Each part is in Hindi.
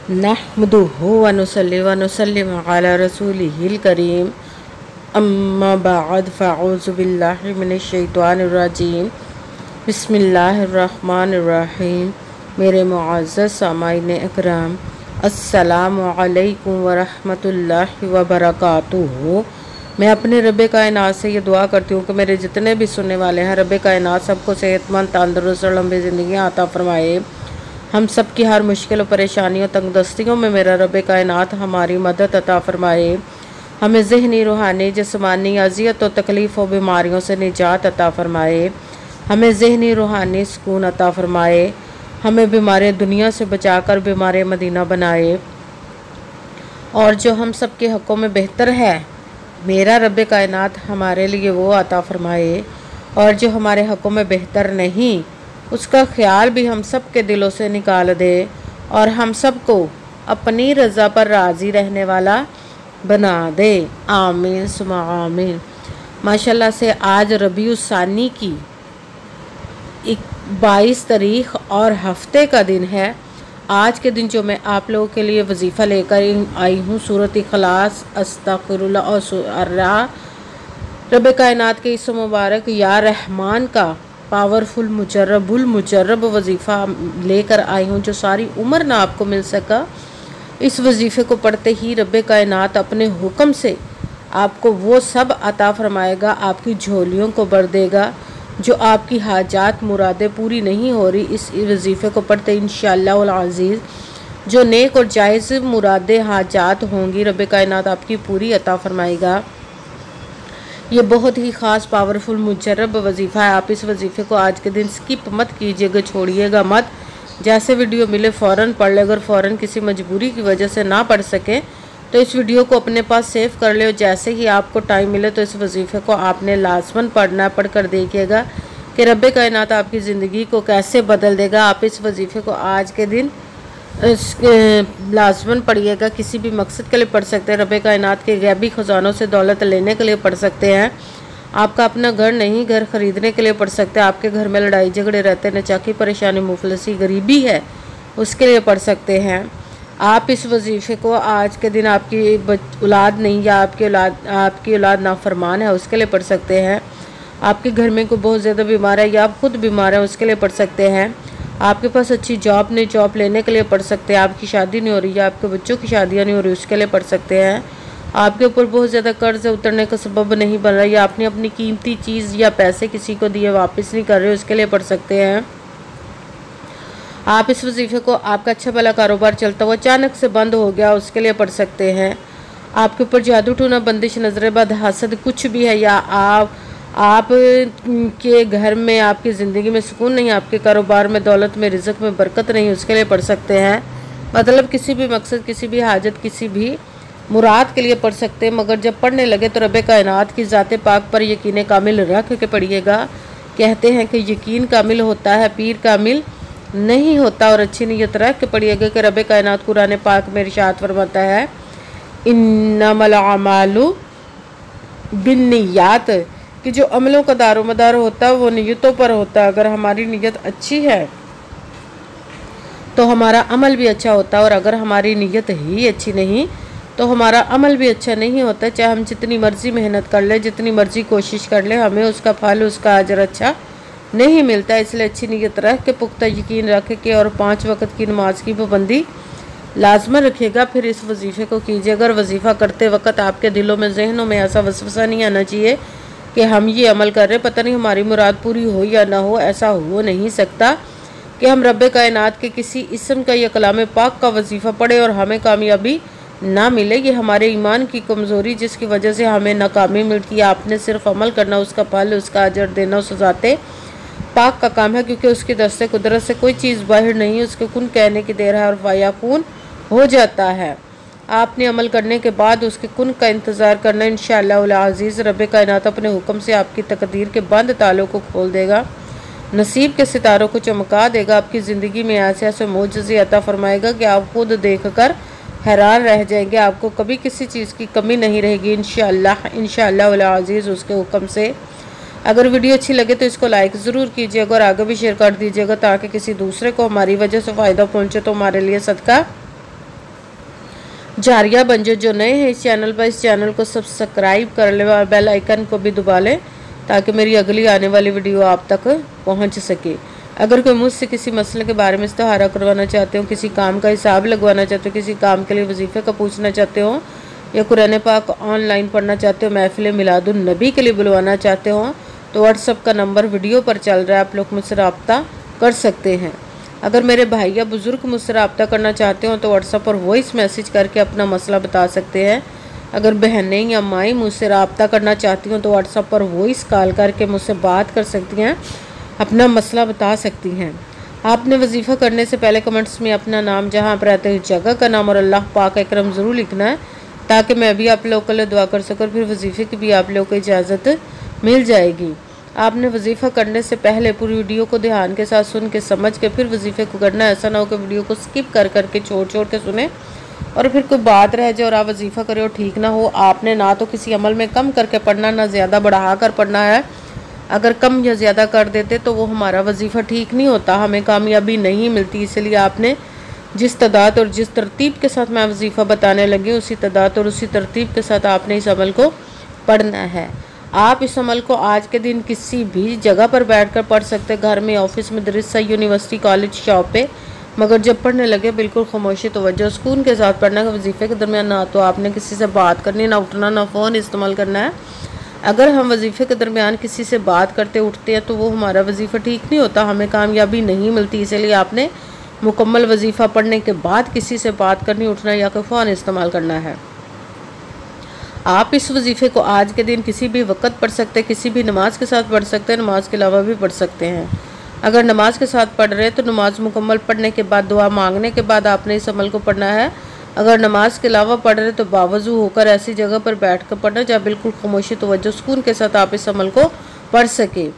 नहमदुहु व नुसल्ली व नुसल्लिमु अला रसूलिहिल करीम अम्मा बाद फ़अऊज़ु बिल्लाहि मिनश शैतानिर रजीम बिस्मिल्लाहिर रहमानिर रहीम। मेरे मुअज़्ज़ज़ सामाईन इकराम, अस्सलामु अलैकुम व रहमतुल्लाहि व बरकातुहू। मैं अपने रब कायनात से ये दुआ करती हूँ कि मेरे जितने भी सुनने वाले हैं, रब कायनात सबको सेहतमंद, तंदुरुस्त और लंबी ज़िंदगी अता फरमाए। हम सब की हर मुश्किल और परेशानियों तंगदस्तियों में मेरा रब कायनात हमारी मदद अता फरमाए। हमें ज़हनी, रूहानी, जिस्मानी अज़ियत और तकलीफ़ और बीमारियों से निजात अता फरमाए। हमें ज़हनी रूहानी सुकून अता फरमाए। हमें बीमार दुनिया से बचाकर बीमार मदीना बनाए। और जो हम सब के हक़ों में बेहतर है, मेरा रब कायनात हमारे लिए वो अता फरमाए। और जो हमारे हक़ों में बेहतर नहीं, उसका ख्याल भी हम सब के दिलों से निकाल दे और हम सब को अपनी रज़ा पर राज़ी रहने वाला बना दे। आमीन सुमा आमीन। माशाल्लाह से आज रबीउस्सानी की 22 तारीख़ और हफ्ते का दिन है। आज के दिन जो मैं आप लोगों के लिए वजीफ़ा लेकर आई हूँ, सूरत इखलास, अस्तग़फिरुल्लाह और अर्रा। रब कायनात के इस मुबारक या रहमान का पावरफुल मुजर्रब वजीफ़ा लेकर आई हूँ, जो सारी उम्र ना आपको मिल सका। इस वजीफ़े को पढ़ते ही रब कायनात अपने हुक्म से आपको वो सब अता फरमाएगा, आपकी झोलियों को भर देगा। जो आपकी हाजात मुरादें पूरी नहीं हो रही, इस वजीफ़े को पढ़ते इंशाअल्लाह अज़ीज़ जो नेक और जायज़ मुरादें हाजात होंगी, रब कायनात आपकी पूरी अता फरमाएगा। ये बहुत ही ख़ास पावरफुल मुजर्रब वजीफ़ा है। आप इस वजीफ़े को आज के दिन स्किप मत कीजिएगा, छोड़िएगा मत। जैसे वीडियो मिले फ़ौरन पढ़ ले। अगर फ़ौरन किसी मजबूरी की वजह से ना पढ़ सकें तो इस वीडियो को अपने पास सेव कर ले। और जैसे ही आपको टाइम मिले तो इस वजीफ़े को आपने लाजमन पढ़ना है। पढ़ कर देखिएगा कि रब कायनात आपकी ज़िंदगी को कैसे बदल देगा। आप इस वजीफ़े को आज के दिन लाजमन पढ़िएगा। किसी भी मकसद के लिए पढ़ सकते हैं। रब कायनात के गैबी ख़जानों से दौलत लेने के लिए पढ़ सकते हैं। आपका अपना घर नहीं, घर ख़रीदने के लिए पढ़ सकते हैं। आपके घर में लड़ाई झगड़े रहते हैं, नचाकी परेशानी, मुफलसी, गरीबी है, उसके लिए पढ़ सकते हैं। आप इस वजीफ़े को आज के दिन आपकी औलाद नहीं या आपकी औलाद नाफरमान है, उसके लिए पढ़ सकते हैं। आपके घर में कोई बहुत ज़्यादा बीमार है या आप खुद बीमार है, उसके लिए पढ़ सकते हैं। आपके पास अच्छी जॉब नहीं, जॉब लेने के लिए पढ़ सकते हैं। आपकी शादी नहीं हो रही या आपके बच्चों की शादियाँ नहीं हो रही, उसके लिए पढ़ सकते हैं। आपके ऊपर बहुत ज़्यादा कर्ज उतरने का सबब नहीं बन रहा या आपने अपनी कीमती चीज़ या पैसे किसी को दिए वापस नहीं कर रहे, उसके लिए पढ़ सकते हैं। आप इस वजीफ़े को आपका अच्छा भला कारोबार चलता हुआ अचानक से बंद हो गया, उसके लिए पढ़ सकते हैं। आपके ऊपर जादू टूना, बंदिश, नजर बद, हसद कुछ भी है या आप के घर में आपकी ज़िंदगी में सुकून नहीं, आपके कारोबार में, दौलत में, रिज़्क़ में बरकत नहीं, उसके लिए पढ़ सकते हैं। मतलब किसी भी मकसद, किसी भी हाजत, किसी भी मुराद के लिए पढ़ सकते हैं। मगर जब पढ़ने लगे तो रब कायनात की ज़ात पाक पर यकीन कामिल रख के पढ़िएगा। कहते हैं कि यकीन कामिल होता है, पीर कामिल नहीं होता। और अच्छी नीयत रख के पढ़िएगा कि रब कायनात कुरान पाक में इरशाद फरमाता है, इन्नमल अमालु बिन्नियात, कि जो अमलों का दारोमदार होता है वो नीयतों पर होता है। अगर हमारी नीयत अच्छी है तो हमारा अमल भी अच्छा होता है, और अगर हमारी नीयत ही अच्छी नहीं तो हमारा अमल भी अच्छा नहीं होता। चाहे हम जितनी मर्ज़ी मेहनत कर ले, जितनी मर्ज़ी कोशिश कर ले, हमें उसका फल, उसका अजर अच्छा नहीं मिलता। इसलिए अच्छी नीयत रख के, पुख्ता यकीन रख के और 5 वक्त की नमाज की पाबंदी लाजमन रखिएगा। फिर इस वजीफ़े को कीजिए। अगर वजीफ़ा करते वक्त आपके दिलों में, जहनों में ऐसा वसवसा नहीं आना चाहिए कि हम ये अमल कर रहे, पता नहीं हमारी मुराद पूरी हो या ना हो। ऐसा हो नहीं सकता कि हम रब कायनात के किसी इस्म का या कलाम पाक का वजीफ़ा पढ़े और हमें कामयाबी ना मिले। ये हमारे ईमान की कमज़ोरी, जिसकी वजह से हमें नाकामी मिलती है। आपने सिर्फ अमल करना, उसका फल, उसका अजर देना उस ज़ाते पाक का काम है, क्योंकि उसकी दस्ते कुदरत से कोई चीज़ बाहर नहीं, उसके कुन कहने की देर है और वायाकून हो जाता है। आपने अमल करने के बाद उसके कुन का इंतज़ार करना। इंशाअल्लाह अज़ीज़ रब कायनात अपने हुक्म से आपकी तकदीर के बंद तालों को खोल देगा, नसीब के सितारों को चमका देगा। आपकी ज़िंदगी में ऐसे ऐसे मोजज़े अता फरमाएगा कि आप खुद देख कर हैरान रह जाएंगे। आपको कभी किसी चीज़ की कमी नहीं रहेगी इंशाअल्लाह अज़ीज़ उसके हुक्म से। अगर वीडियो अच्छी लगे तो इसको लाइक ज़रूर कीजिएगा और आगे भी शेयर कर दीजिएगा, ताकि किसी दूसरे को हमारी वजह से फ़ायदा पहुँचे तो हमारे लिए सदका जारिया बंजो जो नए हैं इस चैनल पर, इस चैनल को सब्सक्राइब कर ले और बेल आइकन को भी दबा लें ताकि मेरी अगली आने वाली वीडियो आप तक पहुंच सके। अगर कोई मुझसे किसी मसले के बारे में इस्तिहारा करवाना चाहते हो, किसी काम का हिसाब लगवाना चाहते हो, किसी काम के लिए वजीफ़े का पूछना चाहते हो, या कुरान पाक ऑनलाइन पढ़ना चाहते हो, महफिल मिलादुन नबी के लिए बुलवाना चाहते हो, तो व्हाट्सअप का नंबर वीडियो पर चल रहा है, आप लोग मुझसे रब्ता कर सकते हैं। अगर मेरे भाई या बुज़ुर्ग मुझसे रब्ता करना चाहते हो तो व्हाट्सअप पर वॉइस मैसेज करके अपना मसला बता सकते हैं। अगर बहनें या माएँ मुझसे रब्ता करना चाहती हूँ तो व्हाट्सअप पर वॉइस कॉल करके मुझसे बात कर सकती हैं, अपना मसला बता सकती हैं। आपने वजीफ़ा करने से पहले कमेंट्स में अपना नाम, जहाँ आप रहते हो जगह का नाम और अल्लाह पाक अकरम ज़रूर लिखना है ताकि मैं भी आप लोगों के लिए दुआ कर सकूँ, फिर वजीफ़े की भी आप लोगों को इजाज़त मिल जाएगी। आपने वजीफ़ा करने से पहले पूरी वीडियो को ध्यान के साथ सुन के समझ के फिर वजीफ़े को करना है। ऐसा ना हो कि वीडियो को स्किप कर करके छोड़ के सुने और फिर कोई बात रह जाए और आप वजीफ़ा करें और ठीक ना हो। आपने ना तो किसी अमल में कम करके पढ़ना, ना ज़्यादा बढ़ा कर पढ़ना है। अगर कम या ज़्यादा कर देते तो वो हमारा वजीफ़ा ठीक नहीं होता, हमें कामयाबी नहीं मिलती। इसलिए आपने जिस तादाद और जिस तरतीब के साथ मैं वजीफ़ा बताने लगी उसी तादाद और उसी तरतीब के साथ आपने इस अमल को पढ़ना है। आप इस अमल को आज के दिन किसी भी जगह पर बैठकर पढ़ सकते, घर में, ऑफिस, मदरसा, यूनिवर्सिटी, कॉलेज, शॉप पे, मगर जब पढ़ने लगे बिल्कुल खामोशी, तवज्जो, सुकून के साथ पढ़ना है। वजीफ़े के दरमियान ना तो आपने किसी से बात करनी, ना उठना, ना फ़ोन इस्तेमाल करना है। अगर हम वजीफ़े के दरमियान किसी से बात करते उठते हैं तो वो हमारा वजीफ़ा ठीक नहीं होता, हमें कामयाबी नहीं मिलती। इसलिए आपने मुकम्मल वजीफ़ा पढ़ने के बाद किसी से बात करनी, उठना या कोई फ़ोन इस्तेमाल करना है। आप इस वजीफ़े को आज के दिन किसी भी वक्त पढ़ सकते हैं, किसी भी नमाज के साथ पढ़ सकते हैं, नमाज के अलावा भी पढ़ सकते हैं। अगर नमाज के साथ पढ़ रहे हैं तो नमाज मुकम्मल पढ़ने के बाद, दुआ मांगने के बाद आपने इस अमल को पढ़ना है। अगर नमाज के अलावा पढ़ रहे तो बावजू होकर ऐसी जगह पर बैठ कर पढ़ना जहाँ बिल्कुल खामोशी, तवज्जो, सुकून के साथ आप इस अमल को पढ़ सके।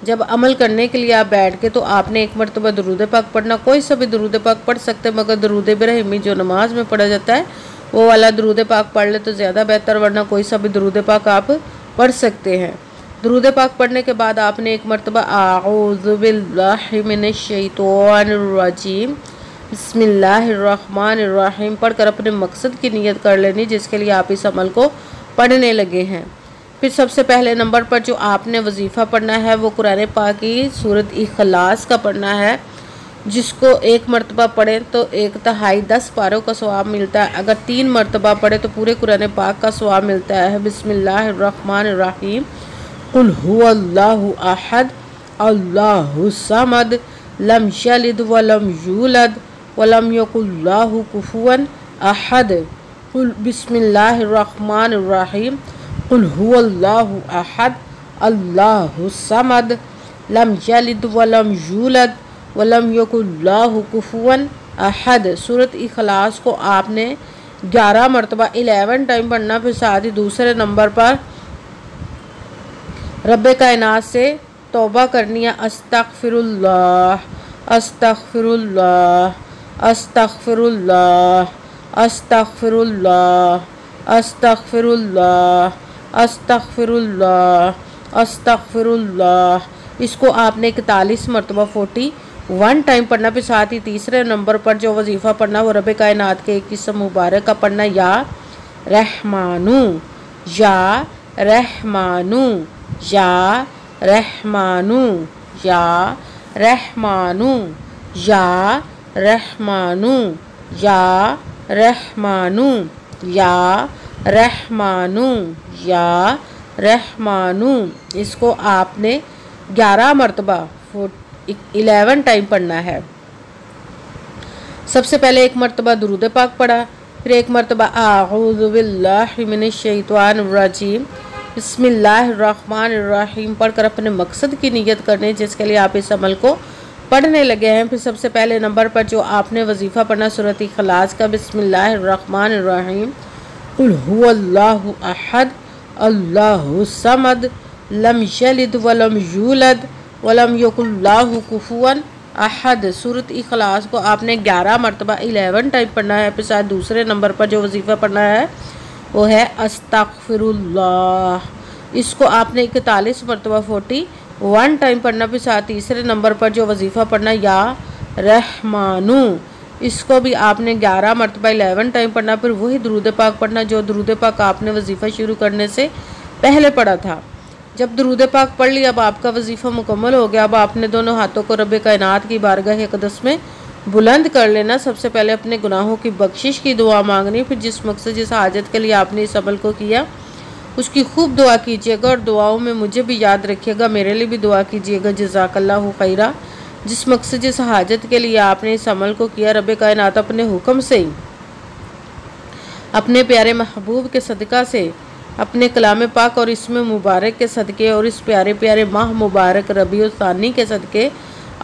जब अमल करने के लिए आप बैठ के तो आपने एक मरतबा दरूद पाक पढ़ना, कोई सा भी दरूद पाक पढ़ सकते हैं, मगर दरूद इब्राहिमी जो नमाज में पढ़ा जाता है वो वाला दरूद पाक पढ़ ले तो ज़्यादा बेहतर, वरना कोई सा भी दरूद पाक आप पढ़ सकते हैं। दरूद पाक पढ़ने के बाद आपने एक मरतबा आऊज़ु बिल्लाहि मिनश शैतानिर रजीम बिस्मिल्लाहिर्रहमानिर्रहीम पढ़कर अपने मकसद की नियत कर लेनी जिसके लिए आप इस अमल को पढ़ने लगे हैं। फिर सबसे पहले नंबर पर जो आपने वजीफ़ा पढ़ना है वो कुरान पाक की सूरत इखलास का पढ़ना है, जिसको एक मरतबा पढ़े तो 1/3 10 पारों का सवाब मिलता है। अगर 3 मरतबा पढ़े तो पूरे कुरान पाक का सवाब मिलता है। बिस्मिल्लाहिर्रहमानिर्रहीम कुल हुवल्लाहु अहद अल्लाहु समद लम यलिद वलम यूलद वलम यकुल्लाहु कुफुवन अहद। कुल बिस्मिल्लाहिर्रहमानिर्रहीम कुल हुवल्लाहु अहद अल्लाहु समद लम यलिद वलम यूलद वलम यकुल्लाहु कुफुवन अहद। सूरत इखलास को आपने 11 मरतबा 11 टाइम पढ़ना। फिर साथ ही दूसरे नंबर पर रब्बे कायनात से तौबा करनी है। अस्तगफिरुल्लाह अस्तगफिरुल्लाह अस्तगफिरुल्लाह अस्तगफिरुल्लाह अस्तगफिरुल्लाह अस्तगफिरुल्लाह अस्तगफिरुल्लाह। इसको आपने 41 मरतबा 41 टाइम पढ़ना। फिर साथ ही तीसरे नंबर पर जो वजीफ़ा पढ़ना वो रब्बे कायनात के एक किस्म मुबारक का पढ़ना, या रहमानू या रहमानू या रहमानू या रहमानू या रहमानू या रहमानू या रहमानू या रहमानू। इसको आपने 11 मरतबा 11 टाइम पढ़ना है। सबसे पहले एक मरतबा दुरूद पाक पढ़ा, फिर एक मरतबा आऊज़ु बिल्लाहि मिनश शैतानिर रजीम बिस्मिल्लाहिर्रहमानिर्रहीम पढ़कर अपने मकसद की नियत करने जिसके लिए आप इस अमल को पढ़ने लगे हैं। फिर सबसे पहले नंबर पर जो आपने वजीफ़ा पढ़ना सूरत इखलास का बिस्मिल्लाहिर्रहमानिर्रहीम कुल हुवल्लाहु अहद अल्लाहु समद लम यलिद वलम यूलद वलम यकुल्लाहु कुफुवन अहद। सूरत इखलास को आपने 11 मरतबा 11 टाइम पढ़ना है। फिर साथ दूसरे नंबर पर जो वजीफ़ा पढ़ना है वो है अस्तगफिरुल्लाह। इसको आपने 41 मरतबा 41 टाइम पढ़ना। फिर साथ तीसरे नंबर पर जो वजीफ़ा पढ़ना या रहमानू इसको भी आपने 11 मरतबा 11 टाइम पढ़ना, फिर वही दुरूद पाक पढ़ना जो दुरूद पाक आपने वजीफ़ा शुरू करने से पहले पढ़ा था। जब दुरूद पाक पढ़ लिया, अब आपका वजीफ़ा मुकम्मल हो गया। अब आपने दोनों हाथों को रब कायनात की बारगाह अक़दस में बुलंद कर लेना। सबसे पहले अपने गुनाहों की बख्शिश की दुआ मांगनी, फिर जिस मकसद जिस हाजत के लिए आपने इस अमल को किया उसकी खूब दुआ कीजिएगा और दुआओं में मुझे भी याद रखिएगा, मेरे लिए भी दुआ कीजिएगा। जज़ाकल्लाहु खैरा। जिस मकसद जिस हाजत के लिए आपने इस अमल को किया, रब कायनात अपने हुक्म से ही, अपने प्यारे महबूब के सदका से, अपने कलाम पाक और इसमें मुबारक के सदक़े और इस प्यारे प्यारे माह मुबारक रबीउल सानी के सदक़े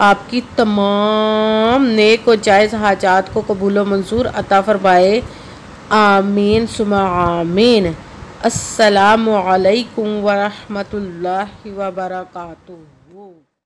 आपकी तमाम नेक और जायज़ हाजात को कबूल व मंजूर अता फरमाए। आमीन सुमा आमीन। अस्सलामु अलैकुम व रहमतुल्लाहि व बरकातुहू।